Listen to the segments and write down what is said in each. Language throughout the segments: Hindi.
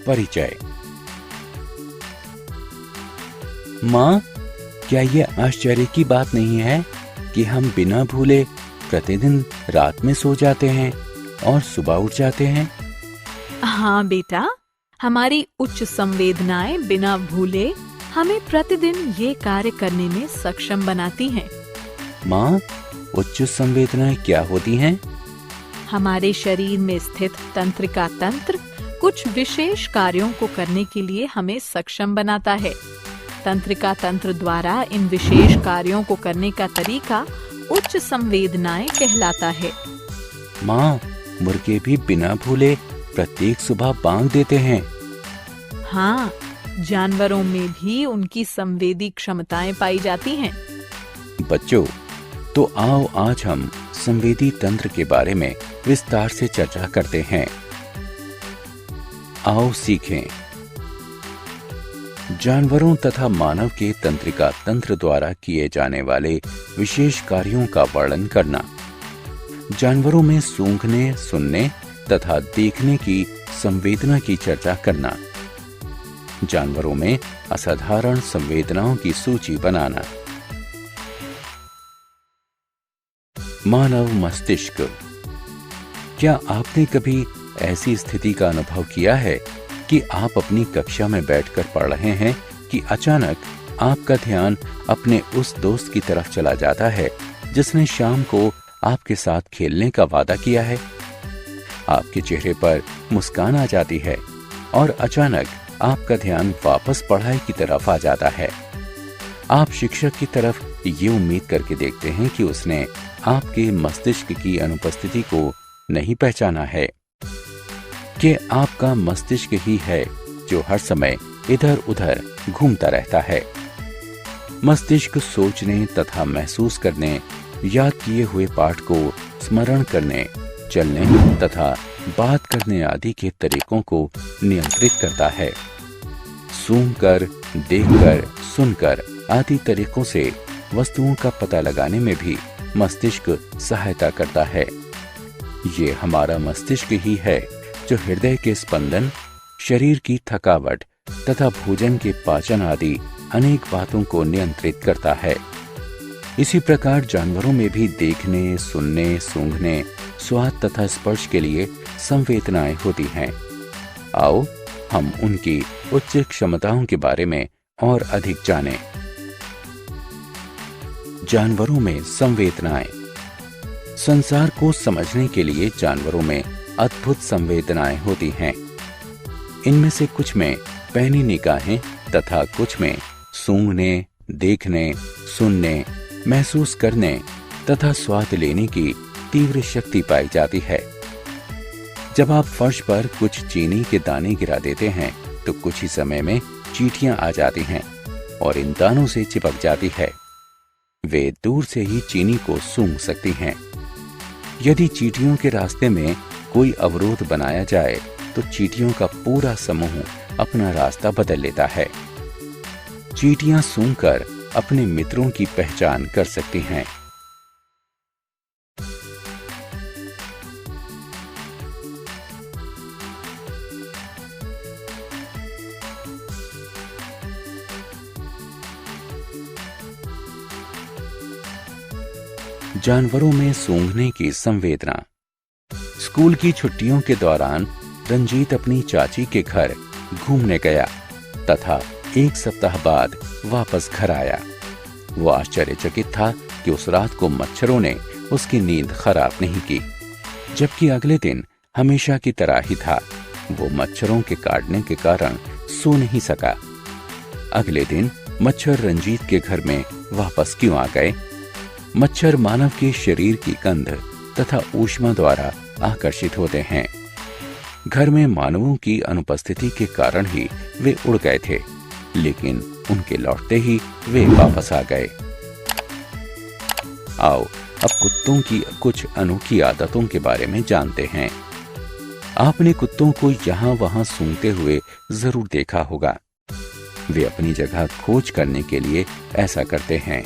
परिचय। माँ, क्या ये आश्चर्य की बात नहीं है कि हम बिना भूले प्रतिदिन रात में सो जाते हैं और सुबह उठ जाते हैं? हाँ बेटा, हमारी उच्च संवेदनाएं बिना भूले हमें प्रतिदिन ये कार्य करने में सक्षम बनाती हैं। माँ, उच्च संवेदनाएं क्या होती हैं? हमारे शरीर में स्थित तंत्रिका तंत्र कुछ विशेष कार्यों को करने के लिए हमें सक्षम बनाता है। तंत्रिका तंत्र द्वारा इन विशेष कार्यों को करने का तरीका उच्च संवेदनाएं कहलाता है। माँ, मुर्गे भी बिना भूले प्रत्येक सुबह बांग देते हैं। हाँ, जानवरों में भी उनकी संवेदी क्षमताएं पाई जाती हैं। बच्चों, तो आओ आज हम संवेदी तंत्र के बारे में विस्तार से चर्चा करते हैं। आओ सीखें। जानवरों तथा मानव के तंत्रिका तंत्र द्वारा किए जाने वाले विशेष कार्यों का वर्णन करना। जानवरों में सूंघने, सुनने तथा देखने की संवेदना की चर्चा करना। जानवरों में असाधारण संवेदनाओं की सूची बनाना। मानव मस्तिष्क। क्या आपने कभी ऐसी स्थिति का अनुभव किया है कि आप अपनी कक्षा में बैठकर पढ़ रहे हैं कि अचानक आपका ध्यान अपने उस दोस्त की तरफ चला जाता है जिसने शाम को आपके साथ खेलने का वादा किया है? आपके चेहरे पर मुस्कान आ जाती है और अचानक आपका ध्यान वापस पढ़ाई की तरफ आ जाता है। आप शिक्षक की तरफ ये उम्मीद करके देखते हैं कि उसने आपके मस्तिष्क की अनुपस्थिति को नहीं पहचाना है कि आपका मस्तिष्क ही है जो हर समय इधर उधर घूमता रहता है। मस्तिष्क सोचने तथा महसूस करने, याद किए हुए पाठ को स्मरण करने, चलने तथा बात करने आदि के तरीकों को नियंत्रित करता है। सूंघकर, देखकर, सुनकर आदि तरीकों से वस्तुओं का पता लगाने में भी मस्तिष्क सहायता करता है। ये हमारा मस्तिष्क ही है जो हृदय के स्पंदन, शरीर की थकावट तथा भोजन के पाचन आदि अनेक बातों को नियंत्रित करता है। इसी प्रकार जानवरों में भी देखने, सुनने, सूंघने, स्वाद तथा स्पर्श के लिए संवेदनाएं होती हैं। आओ हम उनकी उच्च क्षमताओं के बारे में और अधिक जानें। जानवरों में संवेदनाएं। संसार को समझने के लिए जानवरों में अद्भुत संवेदनाएं होती हैं। इनमें से कुछ में पैनी निगाहें तथा कुछ में सूंघने, देखने, सुनने, महसूस करने तथा स्वाद लेने की तीव्र शक्ति पाई जाती है। जब आप फर्श पर कुछ चीनी के दाने गिरा देते हैं तो कुछ ही समय में चींटियां आ जाती हैं और इन दानों से चिपक जाती है। वे दूर से ही चीनी को सूंघ सकती हैं। यदि चींटियों के रास्ते में कोई अवरोध बनाया जाए तो चींटियों का पूरा समूह अपना रास्ता बदल लेता है। चींटियां सूंघकर अपने मित्रों की पहचान कर सकती हैं। जानवरों में सूंघने की संवेदना। स्कूल की छुट्टियों के दौरान रंजीत अपनी चाची के घर घूमने गया तथा 1 सप्ताह बाद वापस घर आया। वो आश्चर्यचकित था कि उस रात को मच्छरों ने उसकी नींद खराब नहीं की, जबकि अगले दिन हमेशा की तरह ही था। वो मच्छरों के काटने के कारण सो नहीं सका। अगले दिन मच्छर रंजीत के घर में वापस क्यों आ गए? मच्छर मानव के शरीर की गंध तथा ऊष्मा द्वारा आकर्षित होते हैं। घर में मानवों की अनुपस्थिति के कारण ही वे उड़ गए थे, लेकिन उनके लौटते ही वे वापस आ गए। आओ अब कुत्तों की कुछ अनोखी आदतों के बारे में जानते हैं। आपने कुत्तों को यहाँ वहां सूंघते हुए जरूर देखा होगा। वे अपनी जगह खोज करने के लिए ऐसा करते हैं।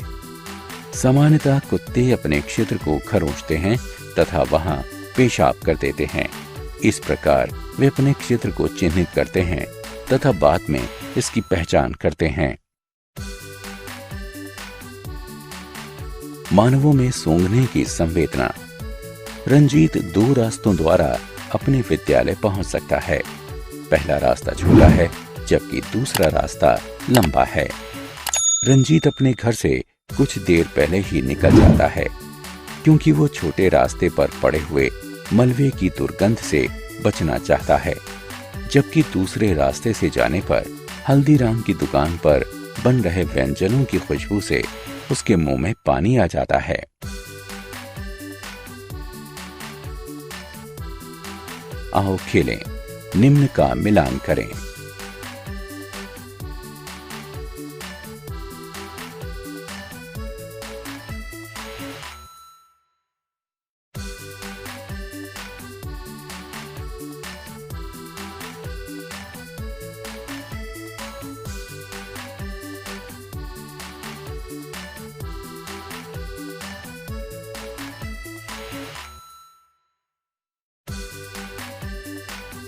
सामान्यतः कुत्ते अपने क्षेत्र को खरोंचते हैं तथा वहां पेशाब कर देते हैं। इस प्रकार वे अपने क्षेत्र को चिन्हित करते हैं तथा बाद में इसकी पहचान करते हैं। मानवों में सूंघने की संवेदना। रंजीत 2 रास्तों द्वारा अपने विद्यालय पहुंच सकता है। पहला रास्ता छोटा है जबकि दूसरा रास्ता लंबा है। रंजीत अपने घर से कुछ देर पहले ही निकल जाता है क्योंकि वो छोटे रास्ते पर पड़े हुए मलबे की दुर्गंध से बचना चाहता है, जबकि दूसरे रास्ते से जाने पर हल्दीराम की दुकान पर बन रहे व्यंजनों की खुशबू से उसके मुंह में पानी आ जाता है। आओ खेलें, निम्न का मिलान करें।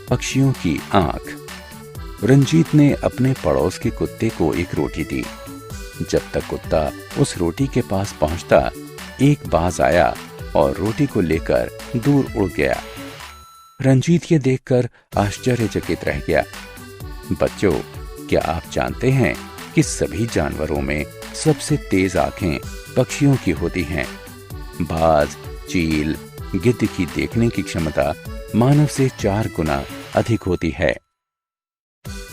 पक्षियों की आंख। रंजीत ने अपने पड़ोस के कुत्ते को एक रोटी दी। जब तक कुत्ता उस रोटी के पास पहुंचता, एक बाज आया और रोटी को लेकर दूर उड़ गया। रंजीत ये देखकर आश्चर्यचकित रह गया। बच्चों, क्या आप जानते हैं कि सभी जानवरों में सबसे तेज आंखें पक्षियों की होती हैं? बाज, चील, गिद्ध की देखने की क्षमता मानव से 4 गुना अधिक होती है।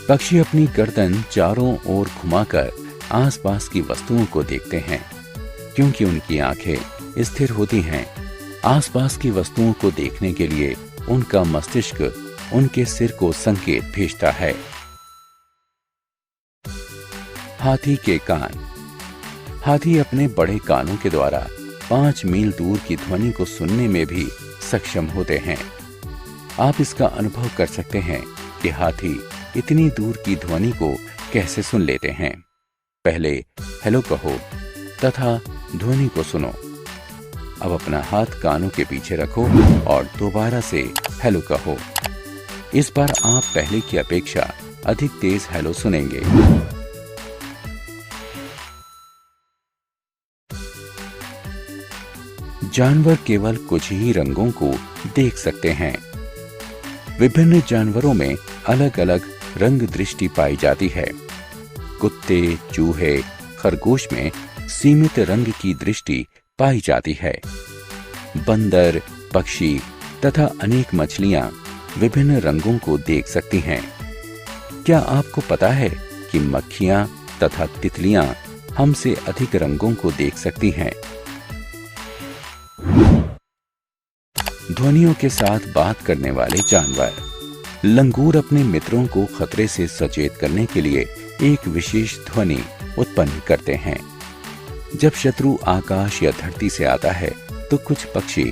पक्षी अपनी गर्दन चारों ओर घुमाकर आसपास की वस्तुओं को देखते हैं। क्योंकि उनकी आंखें स्थिर होती हैं, आसपास की वस्तुओं को देखने के लिए उनका मस्तिष्क उनके सिर को संकेत भेजता है। हाथी के कान। हाथी अपने बड़े कानों के द्वारा 5 मील दूर की ध्वनि को सुनने में भी सक्षम होते हैं। आप इसका अनुभव कर सकते हैं कि हाथी इतनी दूर की ध्वनि को कैसे सुन लेते हैं। पहले हेलो कहो तथा ध्वनि को सुनो। अब अपना हाथ कानों के पीछे रखो और दोबारा से हेलो कहो। इस बार आप पहले की अपेक्षा अधिक तेज हेलो सुनेंगे। जानवर केवल कुछ ही रंगों को देख सकते हैं। विभिन्न जानवरों में अलग अलग रंग दृष्टि पाई जाती है। कुत्ते, चूहे, खरगोश में सीमित रंग की दृष्टि पाई जाती है। बंदर, पक्षी तथा अनेक मछलियां विभिन्न रंगों को देख सकती हैं। क्या आपको पता है कि मक्खियां तथा तितलियां हमसे अधिक रंगों को देख सकती हैं? ध्वनियों के साथ बात करने वाले जानवर। लंगूर अपने मित्रों को खतरे से सचेत करने के लिए एक विशेष ध्वनि उत्पन्न करते हैं। जब शत्रु आकाश या धरती से आता है तो कुछ पक्षी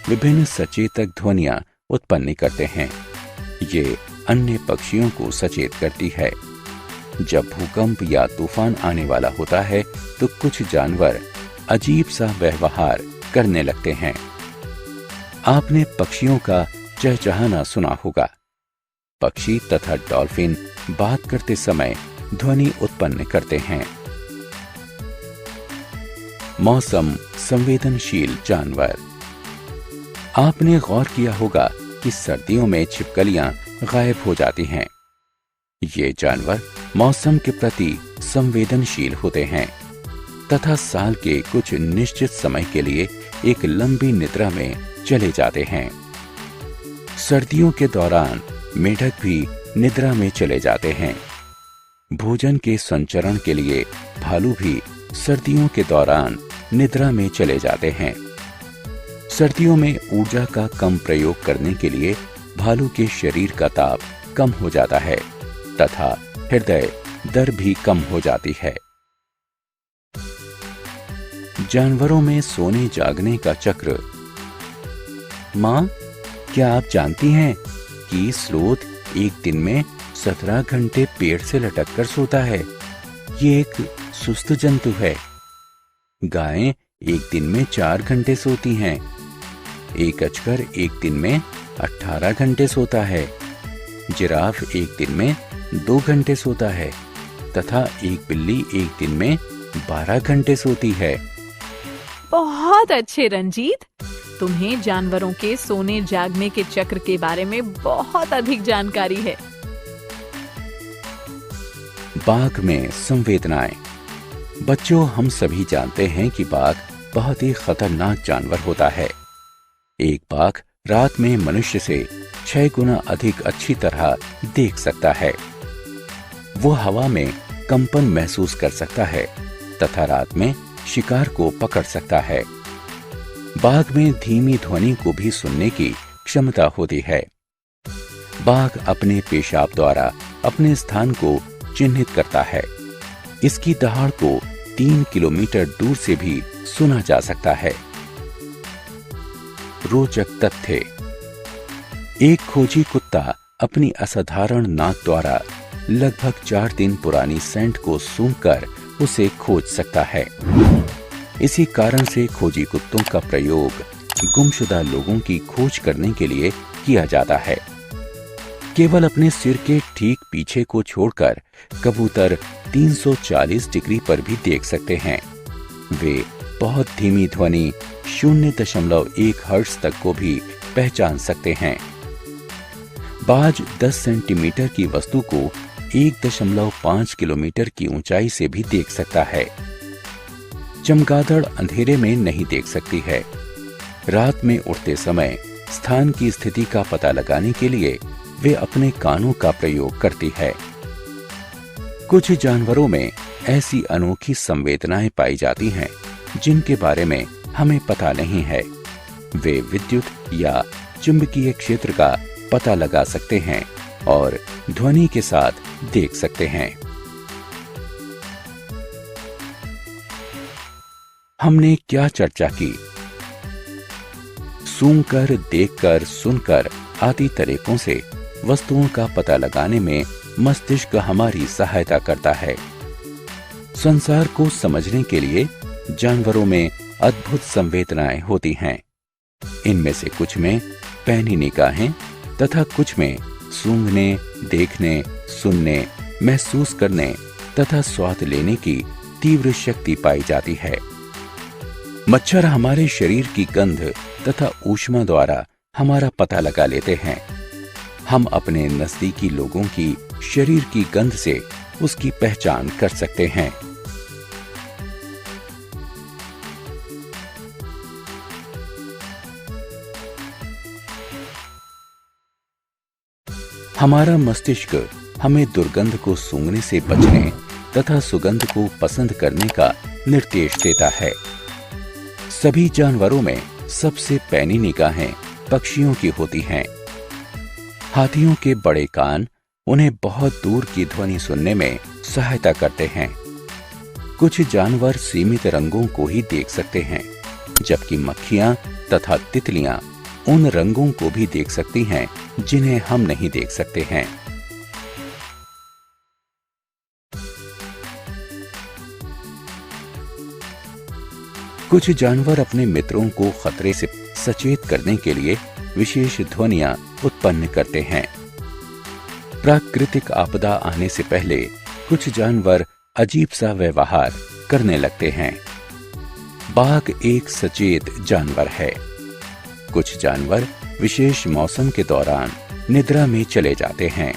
विभिन्न सचेतक ध्वनियां उत्पन्न करते हैं। ये अन्य पक्षियों को सचेत करती है। जब भूकंप या तूफान आने वाला होता है तो कुछ जानवर अजीब सा व्यवहार करने लगते हैं। आपने पक्षियों का चहचहाना सुना होगा। पक्षी तथा डॉल्फिन बात करते समय ध्वनि उत्पन्न करते हैं। मौसम संवेदनशील जानवर। आपने गौर किया होगा कि सर्दियों में छिपकलियां गायब हो जाती हैं। ये जानवर मौसम के प्रति संवेदनशील होते हैं तथा साल के कुछ निश्चित समय के लिए एक लंबी निद्रा में चले जाते हैं। सर्दियों के दौरान मेढक भी निद्रा में चले जाते हैं। भोजन के संचरण के लिए भालू भी सर्दियों के दौरान निद्रा में चले जाते हैं। सर्दियों में ऊर्जा का कम प्रयोग करने के लिए भालू के शरीर का ताप कम हो जाता है तथा हृदय दर भी कम हो जाती है। जानवरों में सोने जागने का चक्र। माँ, क्या आप जानती हैं कि स्लोथ एक दिन में 17 घंटे पेड़ से लटककर सोता है? ये एक सुस्त जंतु है। गायें एक दिन में 4 घंटे सोती हैं। एक अजगर एक दिन में 18 घंटे सोता है। जिराफ एक दिन में 2 घंटे सोता है तथा एक बिल्ली एक दिन में 12 घंटे सोती है। बहुत अच्छे रंजीत, तुम्हें जानवरों के सोने जागने के चक्र के बारे में बहुत अधिक जानकारी है। बाघ में संवेदनाएं। बच्चों, हम सभी जानते हैं कि बाघ बहुत ही खतरनाक जानवर होता है। एक बाघ रात में मनुष्य से 6 गुना अधिक अच्छी तरह देख सकता है। वो हवा में कंपन महसूस कर सकता है तथा रात में शिकार को पकड़ सकता है। बाघ में धीमी ध्वनि को भी सुनने की क्षमता होती है। बाघ अपने पेशाब द्वारा अपने स्थान को चिन्हित करता है। इसकी दहाड़ को 3 किलोमीटर दूर से भी सुना जा सकता है। रोचक तथ्य। एक खोजी कुत्ता अपनी असाधारण नाक द्वारा लगभग 4 दिन पुरानी सेंट को सूंघकर उसे खोज सकता है। इसी कारण से खोजी कुत्तों का प्रयोग गुमशुदा लोगों की खोज करने के लिए किया जाता है। केवल अपने सिर के ठीक पीछे को छोड़कर कबूतर 340 डिग्री पर भी देख सकते हैं। वे बहुत धीमी ध्वनि 0.1 हर्ट्ज तक को भी पहचान सकते हैं। बाज 10 सेंटीमीटर की वस्तु को 1.5 किलोमीटर की ऊंचाई से भी देख सकता है। चमगादड़ अंधेरे में नहीं देख सकती है। रात में उड़ते समय स्थान की स्थिति का पता लगाने के लिए वे अपने कानों का प्रयोग करती है। कुछ जानवरों में ऐसी अनोखी संवेदनाएं पाई जाती हैं जिनके बारे में हमें पता नहीं है। वे विद्युत या चुंबकीय क्षेत्र का पता लगा सकते हैं और ध्वनि के साथ देख सकते हैं। हमने क्या चर्चा की? सूंघकर, देखकर, सुनकर आदि तरीकों से वस्तुओं का पता लगाने में मस्तिष्क हमारी सहायता करता है। संसार को समझने के लिए जानवरों में अद्भुत संवेदनाएं होती हैं। इनमें से कुछ में पैनी निगाहें तथा कुछ में सूंघने, देखने, सुनने, महसूस करने तथा स्वाद लेने की तीव्र शक्ति पाई जाती है। मच्छर हमारे शरीर की गंध तथा ऊष्मा द्वारा हमारा पता लगा लेते हैं। हम अपने नजदीकी लोगों की शरीर की गंध से उसकी पहचान कर सकते हैं। हमारा मस्तिष्क हमें दुर्गंध को सूंघने से बचने तथा सुगंध को पसंद करने का निर्देश देता है। सभी जानवरों में सबसे पैनी निगाहें पक्षियों की होती हैं। हाथियों के बड़े कान उन्हें बहुत दूर की ध्वनि सुनने में सहायता करते हैं। कुछ जानवर सीमित रंगों को ही देख सकते हैं, जबकि मक्खियां तथा तितलियां उन रंगों को भी देख सकती हैं जिन्हें हम नहीं देख सकते हैं। कुछ जानवर अपने मित्रों को खतरे से सचेत करने के लिए विशेष ध्वनियां उत्पन्न करते हैं। प्राकृतिक आपदा आने से पहले कुछ जानवर अजीब सा व्यवहार करने लगते हैं। बाघ एक सचेत जानवर है। कुछ जानवर विशेष मौसम के दौरान निद्रा में चले जाते हैं।